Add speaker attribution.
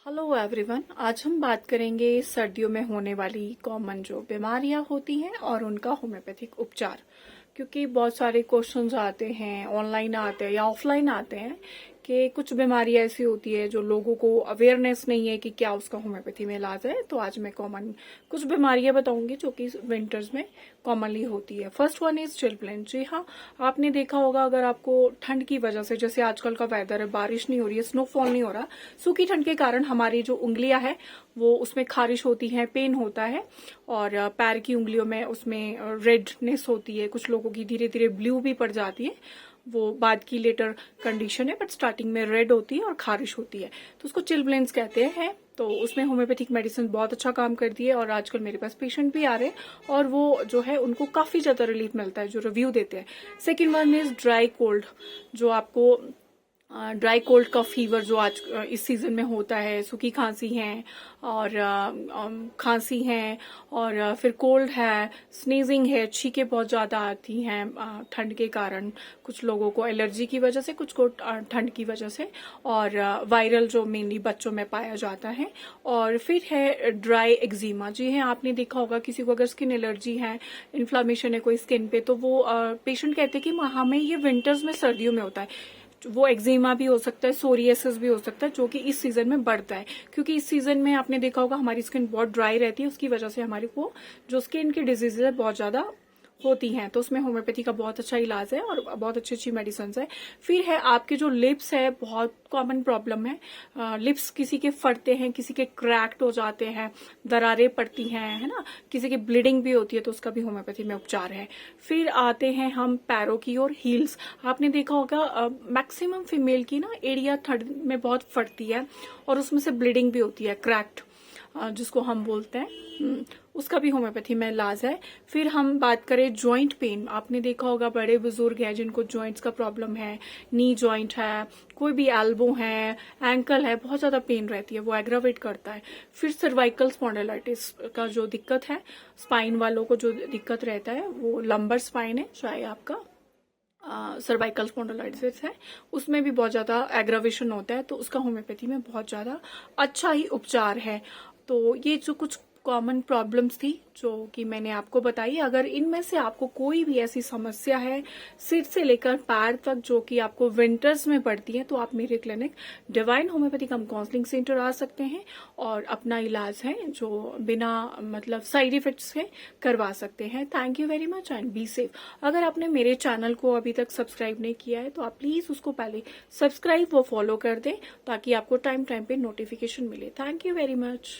Speaker 1: Hello everyone. आज हम बात करेंगे सर्दियों में होने वाली कॉमन जो बीमारियां होती हैं और उनका होम्योपैथिक उपचार। क्योंकि बहुत सारे क्वेश्चंस आते हैं, ऑनलाइन आते हैं या ऑफलाइन आते हैं कि कुछ बीमारियां ऐसी होती है जो लोगों को अवेयरनेस नहीं है कि क्या उसका होम्योपैथी में इलाज है। तो आज मैं कॉमन कुछ बीमारियां बताऊंगी जो कि विंटर्स में कॉमनली होती है। First one is chilblain. जी हाँ, आपने देखा होगा अगर आपको ठंड की वजह से, जैसे आजकल का वेदर है, बारिश नहीं हो रही है, स्नोफॉल नहीं हो रहा, सूखी ठंड के कारण हमारी जो उंगलियां है वो उसमें खारिश होती है, पेन होता है और पैर की उंगलियों में उसमें रेडनेस होती है, कुछ लोगों की धीरे धीरे ब्लू भी पड़ जाती है। वो बाद की लेटर कंडीशन है, बट स्टार्टिंग में रेड होती है और खारिश होती है, तो उसको चिलब्लेन्स कहते हैं। तो उसमें होम्योपैथिक मेडिसिन बहुत अच्छा काम करती है और आजकल मेरे पास पेशेंट भी आ रहे हैं और वो जो है उनको काफी ज्यादा रिलीफ मिलता है जो रिव्यू देते हैं। Second one is dry cold. जो आपको ड्राई कोल्ड का फीवर जो आज इस सीजन में होता है, सूखी खांसी है और खांसी है और फिर कोल्ड है, स्नीजिंग है, छींकें बहुत ज्यादा आती हैं ठंड के कारण, कुछ लोगों को एलर्जी की वजह से, कुछ को ठंड की वजह से, और वायरल जो मेनली बच्चों में पाया जाता है। और फिर है ड्राई एक्जिमा। जी है, आपने देखा होगा किसी को अगर स्किन एलर्जी है, इन्फ्लामेशन है कोई स्किन पे, तो वो पेशेंट कहते हैं कि हमें ये विंटर्स में, सर्दियों में होता है। वो एक्जिमा भी हो सकता है, सोरियासिस भी हो सकता है, जो कि इस सीजन में बढ़ता है। क्योंकि इस सीजन में आपने देखा होगा हमारी स्किन बहुत ड्राई रहती है, उसकी वजह से हमारे को जो स्किन की डिजीजेज है बहुत ज्यादा होती हैं। तो उसमें होम्योपैथी का बहुत अच्छा इलाज है और बहुत अच्छी अच्छी मेडिसिन है। फिर है आपके जो लिप्स है, बहुत कॉमन प्रॉब्लम है। लिप्स किसी के फटते हैं, किसी के क्रैक्ड हो जाते हैं, दरारें पड़ती हैं, है ना, किसी की ब्लीडिंग भी होती है, तो उसका भी होम्योपैथी में उपचार है। फिर आते हैं हम पैरों की और हील्स। आपने देखा होगा मैक्सिमम फीमेल की ना एड़िया थर्ड में बहुत फटती है और उसमें से ब्लीडिंग भी होती है, क्रैक्ड जिसको हम बोलते हैं। उसका भी होम्योपैथी में इलाज है। फिर हम बात करें जॉइंट पेन। आपने देखा होगा बड़े बुजुर्ग हैं जिनको जॉइंट्स का प्रॉब्लम है, नी जॉइंट है, कोई भी एल्बो है, एंकल है, बहुत ज्यादा पेन रहती है, वो एग्रावेट करता है। फिर सर्वाइकल स्पॉन्डिलाइटिस का जो दिक्कत है, स्पाइन वालों को जो दिक्कत रहता है, वो लंबर स्पाइन है चाहे आपका सर्वाइकल स्पॉन्डिलाइटिस है, उसमें भी बहुत ज्यादा एग्रावेशन होता है, तो उसका होम्योपैथी में बहुत ज्यादा अच्छा ही उपचार है। तो ये जो कुछ कॉमन प्रॉब्लम्स थी जो कि मैंने आपको बताई, अगर इनमें से आपको कोई भी ऐसी समस्या है सिर से लेकर पैर तक जो कि आपको विंटर्स में पड़ती है, तो आप मेरे क्लिनिक डिवाइन होम्योपैथिक कम काउंसलिंग सेंटर आ सकते हैं और अपना इलाज है जो बिना मतलब साइड इफेक्ट्स के करवा सकते हैं। Thank you very much and be safe. अगर आपने मेरे चैनल को अभी तक सब्सक्राइब नहीं किया है तो आप प्लीज उसको पहले सब्सक्राइब व फॉलो कर दें ताकि आपको टाइम टाइम पे नोटिफिकेशन मिले। Thank you very much.